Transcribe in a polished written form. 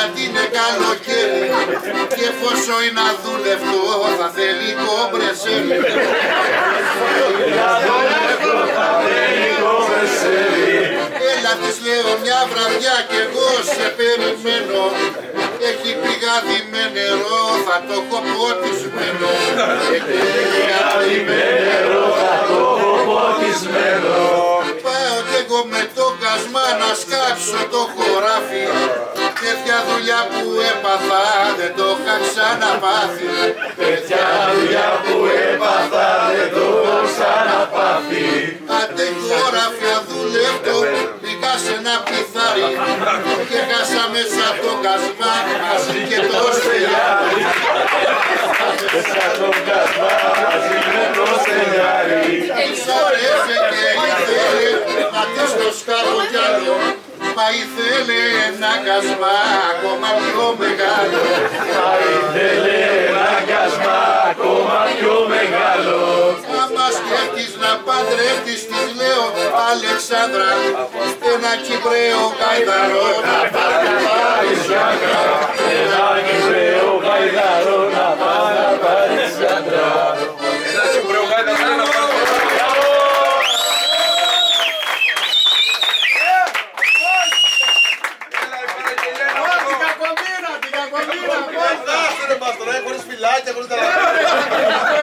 γιατί είναι καλοκαίρι και εφόσον είναι αδούλευτο θα θέλει κομπρεσέρι. Έλα της λέω μια βραδιά κι εγώ σε περιμένω. Έχει πηγάδι με νερό, θα το έχω ποτισμένο. Έχει πηγάδι με νερό, θα το έχω ποτισμένο. Πάω κι εγώ με το κασμά να σκάψω το χωράφι. Τέτοια δουλειά που έπαθα δεν το είχα ξαναπάθει. Τέτοια δουλειά που έπαθα δεν το έχω ξαναπάθει. Άντε χωράφια δουλεύω, πήγα σε ένα πιθάρι και χάσα μέσα το κασμά μαζί και το στελιάρι. Μέσα το κασμά μαζί με το στελιάρι. Της αρέσει και ήθελε να της το σκάρω κι άλλο. Μα ήθελε ένα κασμά ακόμα πιο μεγάλο. Μα ήθελε ένα κασμά ακόμα πιο μεγάλο. Άμα σκέφτης να παντρεύτης της λέω Αλεξάνδρα, ένα Κυπραίο γαϊδαρό να πάρεις άντρα. Ένα Κυπραίο γαϊδαρό να πάρεις άντρα. Ένα Κυπραίο γαϊδαρό να πάρεις άντρα. Χωρίς φυλάκια, χωρίς τα